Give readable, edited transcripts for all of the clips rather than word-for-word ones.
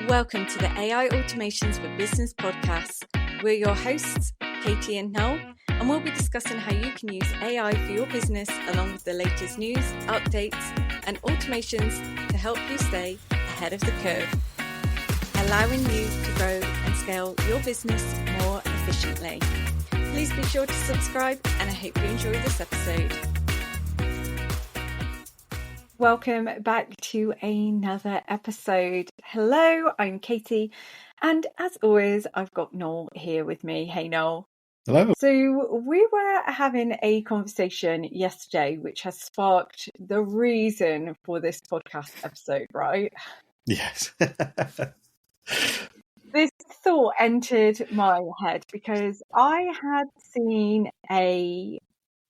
Welcome to the AI Automations for Business podcast. We're your hosts, Katie and Noel, and we'll be discussing how you can use AI for your business along with the latest news, updates, and automations to help you stay ahead of the curve, allowing you to grow and scale your business more efficiently. Please be sure to subscribe, and I hope you enjoy this episode. Welcome back to another episode. Hello, I'm Katie, and as always, I've got Noel here with me. Hey, Noel. Hello. So we were having a conversation yesterday, which has sparked the reason for this podcast episode, right? Yes. This thought entered my head because I had seen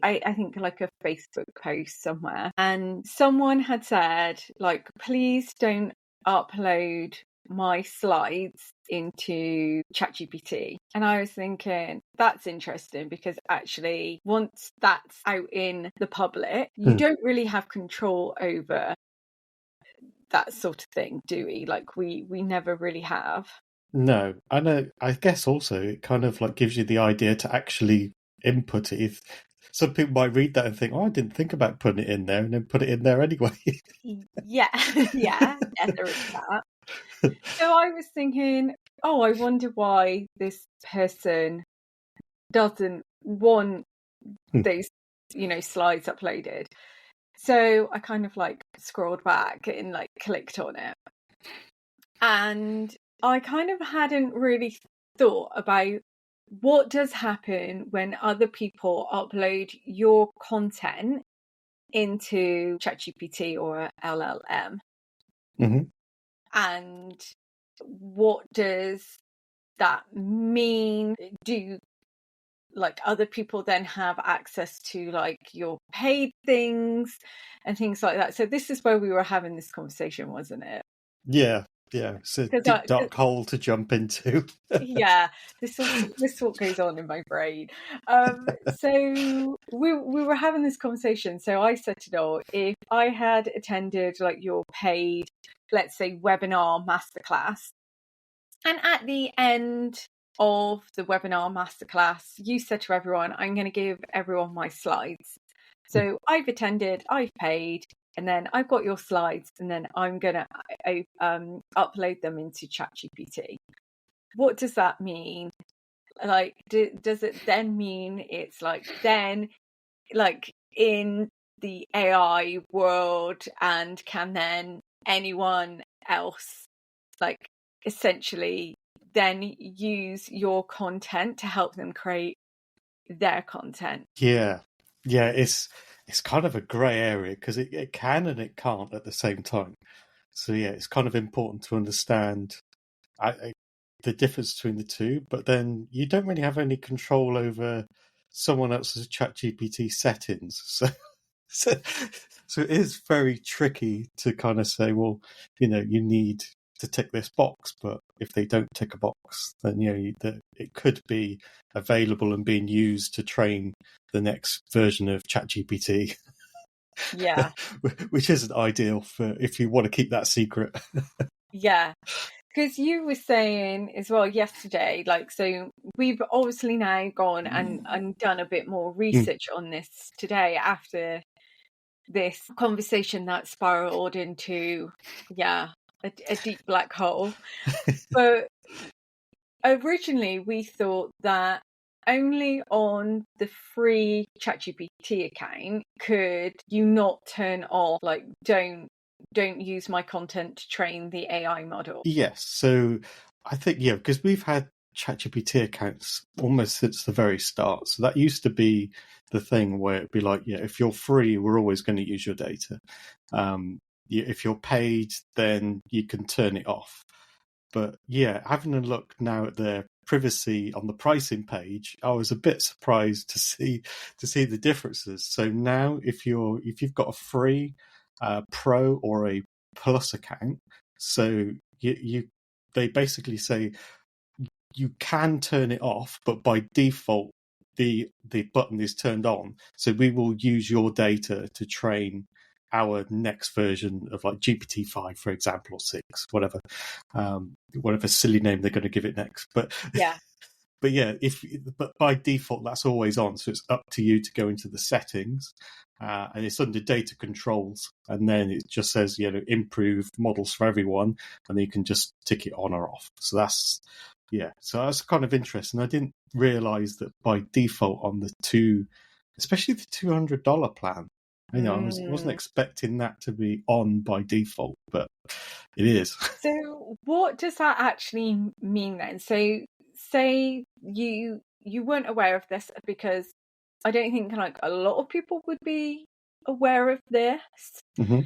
I think like a Facebook post somewhere, and someone had said, like, please don't upload my slides into ChatGPT. And I was thinking, that's interesting because actually once that's out in the public, you don't really have control over that sort of thing, do we? Like we never really have. No, I know. I guess also it kind of like gives you the idea to actually input it. If some people might read that and think, "Oh, I didn't think about putting it in there," and then put it in there anyway. Yeah, there is that. So I was thinking, oh, I wonder why this person doesn't want those, slides uploaded. So I kind of like scrolled back and like clicked on it. And I kind of hadn't really thought about what does happen when other people upload your content into ChatGPT or LLM. Mm-hmm. And what does that mean? Do like other people then have access to like your paid things and things like that? So this is where we were having this conversation, wasn't it? Yeah. It's a deep dark hole to jump into. Yeah, this is what goes on in my brain. So we were having this conversation. So I said to Noel, if I had attended like your paid, let's say, webinar masterclass, and at the end of the webinar masterclass, you said to everyone, I'm going to give everyone my slides. So I've attended, I've paid, and then I've got your slides, and then I'm going to upload them into ChatGPT. What does that mean? Like, does it then mean it's like then, like in the AI world, and can then anyone else, like, essentially then use your content to help them create their content? Yeah, it's kind of a grey area because it can and it can't at the same time. So yeah, it's kind of important to understand the difference between the two, but then you don't really have any control over someone else's ChatGPT settings. So it is very tricky to kind of say, well, you need to tick this box, but if they don't tick a box, then it could be available and being used to train the next version of ChatGPT. Yeah. Which isn't ideal for if you want to keep that secret. Yeah. Because you were saying as well yesterday, like, so we've obviously now gone and done a bit more research on this today after this conversation that spiraled into, a deep black hole. But originally we thought that only on the free ChatGPT account could you not turn off, like, don't use my content to train the AI model. Yes. So I think, because we've had ChatGPT accounts almost since the very start. So that used to be the thing where it'd be like, if you're free, we're always going to use your data. If you're paid, then you can turn it off. But having a look now at their privacy on the pricing page, I was a bit surprised to see the differences. So now if you've got a free pro or a plus account, so they basically say you can turn it off, but by default the button is turned on. So we will use your data to train our next version of like GPT-5, for example, or 6, whatever silly name they're going to give it next. But Yeah. but yeah, but by default that's always on, so it's up to you to go into the settings, and it's under data controls, and then it just says improve models for everyone, and then you can just tick it on or off. So that's kind of interesting. I didn't realize that by default on the especially the $200 plan. I wasn't expecting that to be on by default, but it is. So what does that actually mean then? So say you weren't aware of this, because I don't think like a lot of people would be aware of this. Mm-hmm.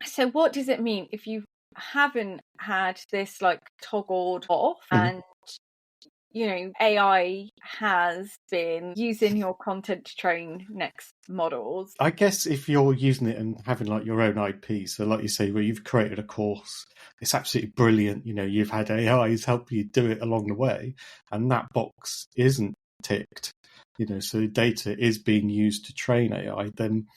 So what does it mean if you haven't had this like toggled off, and AI has been using your content to train next models? I guess if you're using it and having like your own IP, so like you say, where you've created a course, it's absolutely brilliant. You've had AIs help you do it along the way, and that box isn't ticked. So data is being used to train AI. Then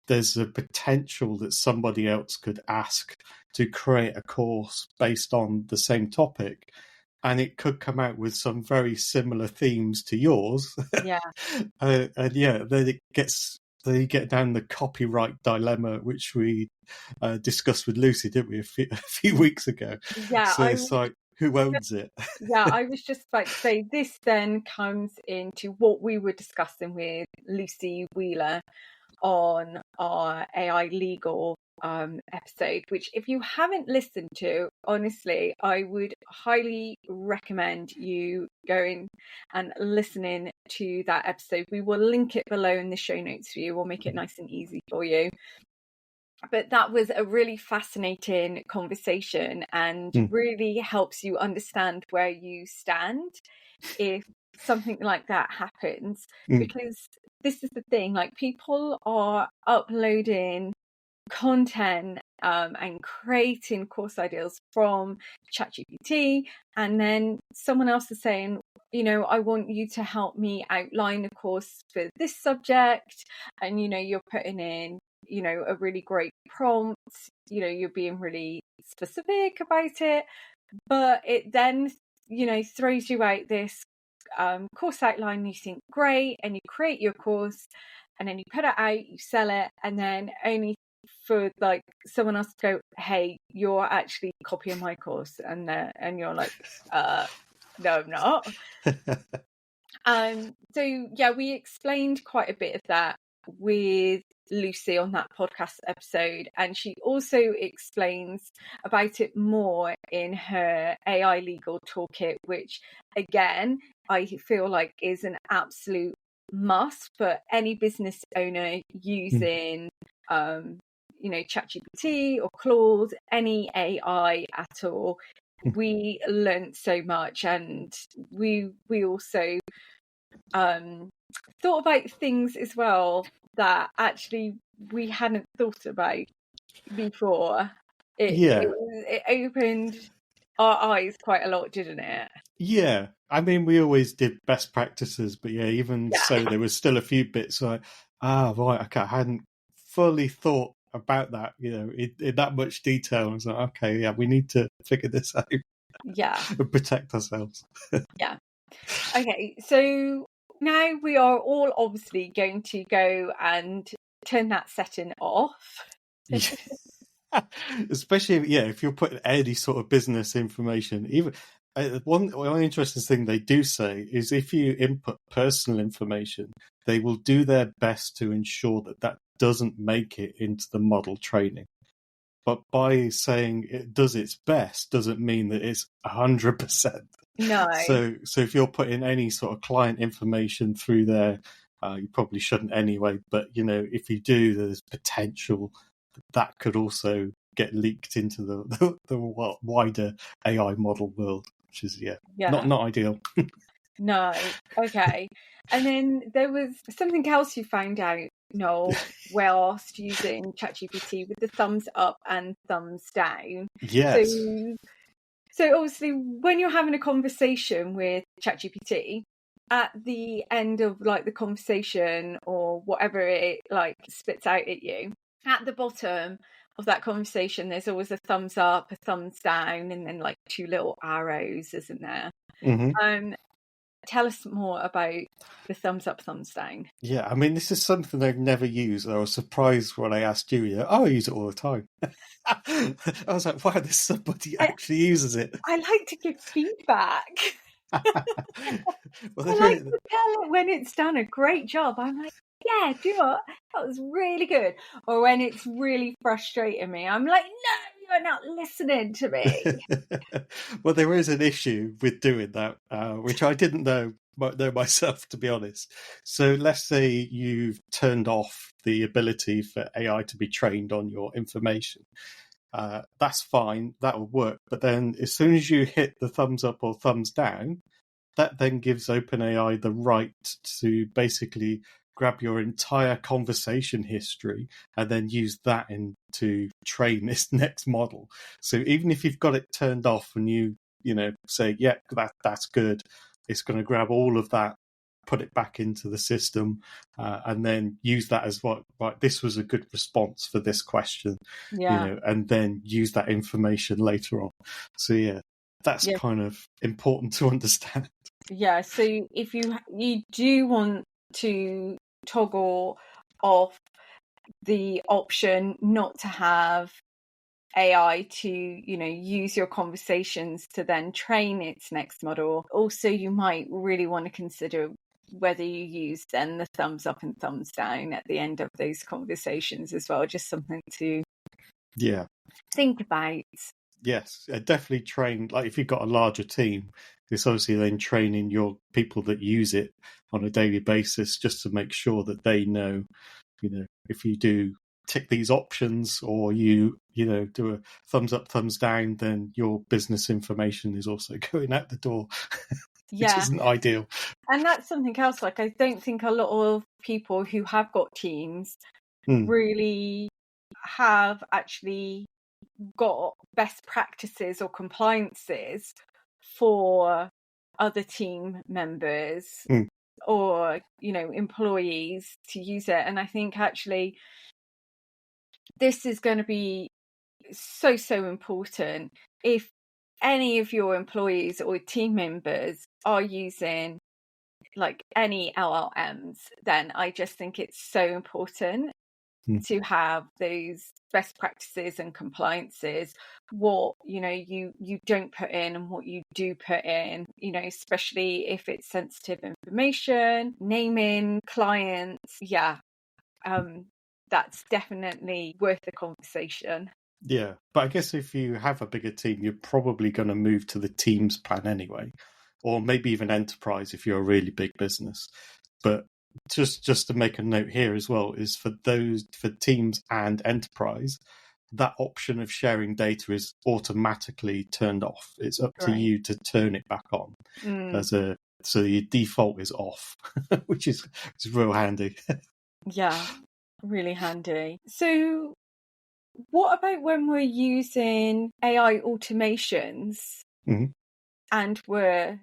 there's a potential that somebody else could ask to create a course based on the same topic, and it could come out with some very similar themes to yours. Yeah. Then then you get down the copyright dilemma, which we discussed with Lucy, didn't we, a few weeks ago? Yeah. So it's like, who owns it? Yeah, I was just about to say, this then comes into what we were discussing with Lucy Wheeler on our AI legal episode, which if you haven't listened to, honestly, I would highly recommend you going and listening to that episode. We will link it below in the show notes for you. We'll make it nice and easy for you. But that was a really fascinating conversation, and really helps you understand where you stand if something like that happens. Because this is the thing, like, people are uploading content and creating course ideas from ChatGPT, and then someone else is saying, I want you to help me outline a course for this subject, and you're putting in a really great prompt, you're being really specific about it, but it then throws you out this course outline, and you think great, and you create your course, and then you put it out, you sell it, and then only for like someone else to go, hey, you're actually copying my course, and you're like, no, I'm not. So yeah, we explained quite a bit of that with Lucy on that podcast episode, and she also explains about it more in her AI legal toolkit, which again I feel like is an absolute must for any business owner using ChatGPT or Claude, any AI at all. We learned so much, and we also thought about things as well that actually we hadn't thought about before. It opened our eyes quite a lot, didn't it? Yeah, I mean, we always did best practices, but so there was still a few bits like, right, okay, I hadn't fully thought about that, in that much detail. I was like, okay, yeah, we need to figure this out. Yeah. And protect ourselves. Yeah. Okay, so now we are all obviously going to go and turn that setting off. Especially if you're putting any sort of business information, even one interesting thing they do say is if you input personal information, they will do their best to ensure that doesn't make it into the model training. But by saying it does its best doesn't mean that it's 100%. No. So if you're putting any sort of client information through there, you probably shouldn't anyway. But if you do, there's potential that could also get leaked into the wider AI model world, which is not ideal. No. Okay. And then there was something else you found out, Noel, whilst using ChatGPT, with the thumbs up and thumbs down. Yes. So obviously when you're having a conversation with ChatGPT, at the end of like the conversation or whatever it like spits out at you, at the bottom of that conversation, there's always a thumbs up, a thumbs down, and then like two little arrows, isn't there? Mm-hmm. Tell us more about the thumbs up, thumbs down. Yeah, I mean, this is something I've never used. I was surprised when I asked you. Oh, I use it all the time. I was like, wow, there's somebody actually uses it. I like to give feedback. Well, I like to tell it when it's done a great job. I'm like, yeah, do you know what? That was really good. Or when it's really frustrating me, I'm like, no, you're not listening to me. Well, there is an issue with doing that, which I didn't know myself, to be honest. So let's say you've turned off the ability for AI to be trained on your information. That's fine, that will work. But then as soon as you hit the thumbs up or thumbs down, that then gives OpenAI the right to basically grab your entire conversation history and then use that to train this next model. So even if you've got it turned off and you say, yeah, that's good, it's going to grab all of that, put it back into the system, and then use that as right, this was a good response for this question, and then use that information later on. So yeah, that's kind of important to understand. Yeah, so if you do want to toggle off the option not to have AI to, use your conversations to then train its next model, also you might really want to consider whether you use then the thumbs up and thumbs down at the end of those conversations as well. Just something to think about. Yes, definitely train. Like if you've got a larger team, it's obviously then training your people that use it on a daily basis just to make sure that they know, if you do tick these options or you do a thumbs up, thumbs down, then your business information is also going out the door, which isn't ideal. And that's something else. Like, I don't think a lot of people who have got teams really have actually got best practices or compliances for other team members or employees to use it. And I think actually this is going to be so important. If any of your employees or team members are using like any LLMs, then I just think it's so important to have those best practices and compliances, what you don't put in and what you do put in, especially if it's sensitive information, naming clients. That's definitely worth the conversation. Yeah, but I guess if you have a bigger team, you're probably going to move to the Teams plan anyway, or maybe even Enterprise if you're a really big business. But just to make a note here as well is for Teams and Enterprise, that option of sharing data is automatically turned off. It's up to you to turn it back on. So your default is off, which is real handy. Yeah, really handy. So what about when we're using AI automations and we're,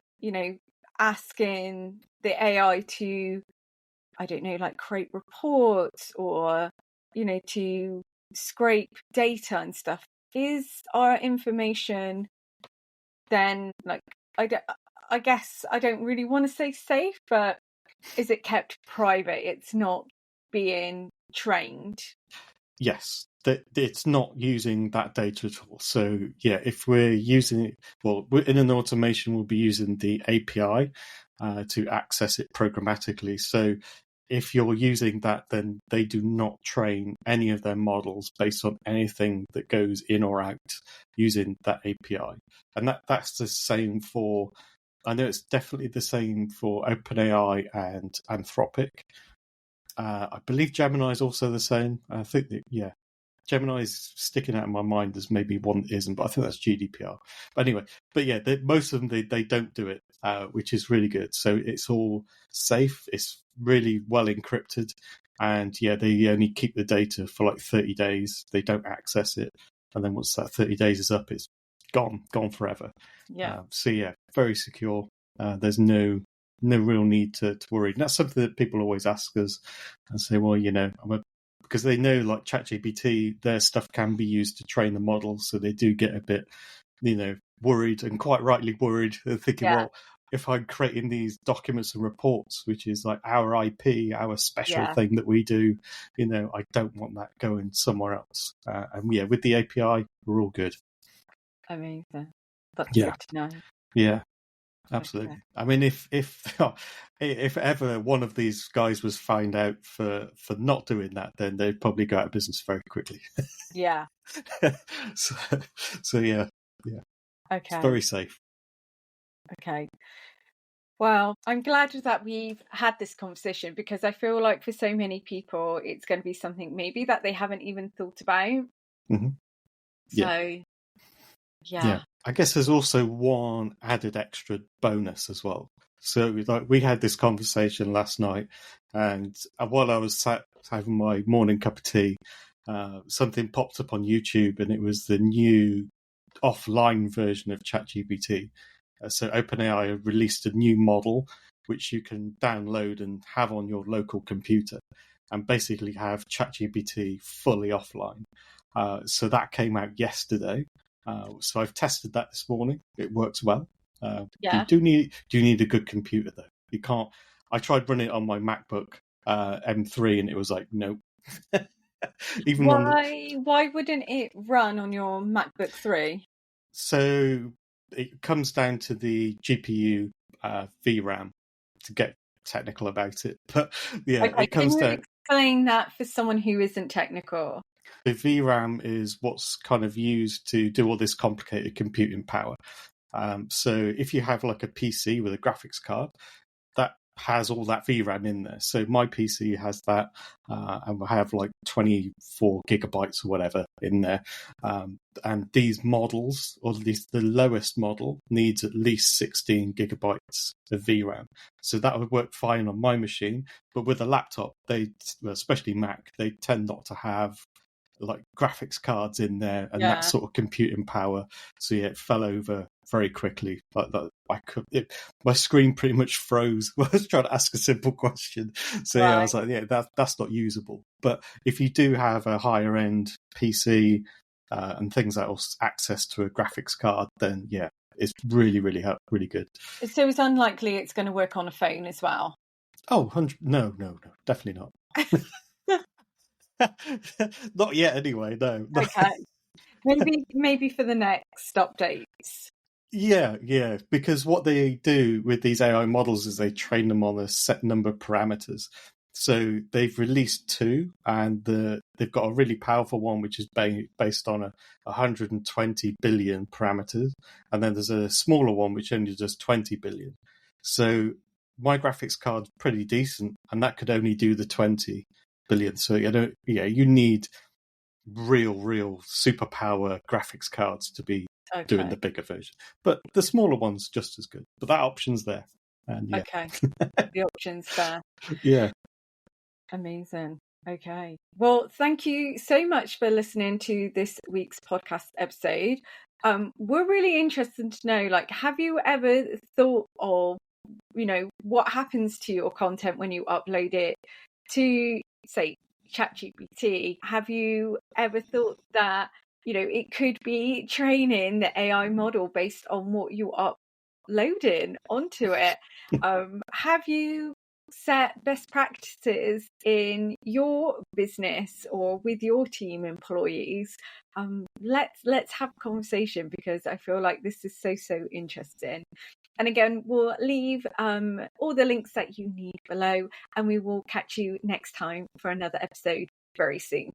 asking the AI to, I don't know, like create reports or, to scrape data and stuff? Is our information then like, I guess I don't really want to say safe, but is it kept private? It's not being trained. Yes, it's not using that data at all. So yeah, if we're using it, in an automation, we'll be using the API to access it programmatically. So if you're using that, then they do not train any of their models based on anything that goes in or out using that API. And that's the same for, I know it's definitely the same for OpenAI and Anthropic. I believe Gemini is also the same. I think that, Gemini is sticking out in my mind as maybe one that isn't, but I think that's GDPR. But anyway, most of them, they don't do it, which is really good. So it's all safe. It's really well encrypted. And they only keep the data for like 30 days. They don't access it. And then once that 30 days is up, it's gone forever. Yeah. Very secure. There's no no real need to worry. And that's something that people always ask us and say, well, because they know like ChatGPT, their stuff can be used to train the models, so they do get a bit, worried, and quite rightly worried. They're thinking, Yeah. well, if I'm creating these documents and reports, which is like our IP, our special thing that we do, I don't want that going somewhere else. And with the API, we're all good. Amazing. That's Yeah. good to know. Yeah. Absolutely. Okay. I mean, if ever one of these guys was found out for not doing that, then they'd probably go out of business very quickly. Yeah. so yeah. Okay. It's very safe. Okay. Well, I'm glad that we've had this conversation, because I feel like for so many people, it's going to be something maybe that they haven't even thought about. Mm-hmm. So, yeah. I guess there's also one added extra bonus as well. So we had this conversation last night, and while I was sat having my morning cup of tea, something popped up on YouTube, and it was the new offline version of ChatGPT. So OpenAI released a new model which you can download and have on your local computer, and basically have ChatGPT fully offline. So that came out yesterday. So I've tested that this morning. It works well. You do need a good computer though. You can't. I tried running it on my MacBook M3, and it was like, nope. Even Why wouldn't it run on your MacBook 3? So it comes down to the GPU VRAM, to get technical about it. But it comes Can you down. explain that for someone who isn't technical? The VRAM is what's kind of used to do all this complicated computing power. So if you have like a PC with a graphics card, that has all that VRAM in there. So my PC has that, and we have like 24 gigabytes or whatever in there. And these models, or at least the lowest model, needs at least 16 gigabytes of VRAM. So that would work fine on my machine. But with a laptop, especially Mac, they tend not to have like graphics cards in there and that sort of computing power. So it fell over very quickly. Like that, my screen pretty much froze when I was trying to ask a simple question. So I was like, that's not usable. But if you do have a higher end PC and things that will access to a graphics card, then it's really, really really good. So it's unlikely it's going to work on a phone as well. Oh, no, definitely not. Not yet, anyway. No. Okay, maybe for the next updates. Yeah, because what they do with these AI models is they train them on a set number of parameters. So they've released two, and they've got a really powerful one which is based on 120 billion parameters, and then there's a smaller one which only does 20 billion. So my graphics card's pretty decent, and that could only do the 20 billion. So you need real superpower graphics cards to be doing the bigger version. But the smaller one's just as good. But that option's there. And the option's there. Yeah. Amazing. Okay. Well, thank you so much for listening to this week's podcast episode. We're really interested to know, like, have you ever thought of, what happens to your content when you upload it to, say, ChatGPT? Have you ever thought that, it could be training the AI model based on what you uploading onto it? Have you set best practices in your business or with your team employees? Let's have a conversation, because I feel like this is so interesting. And again, we'll leave all the links that you need below, and we will catch you next time for another episode very soon.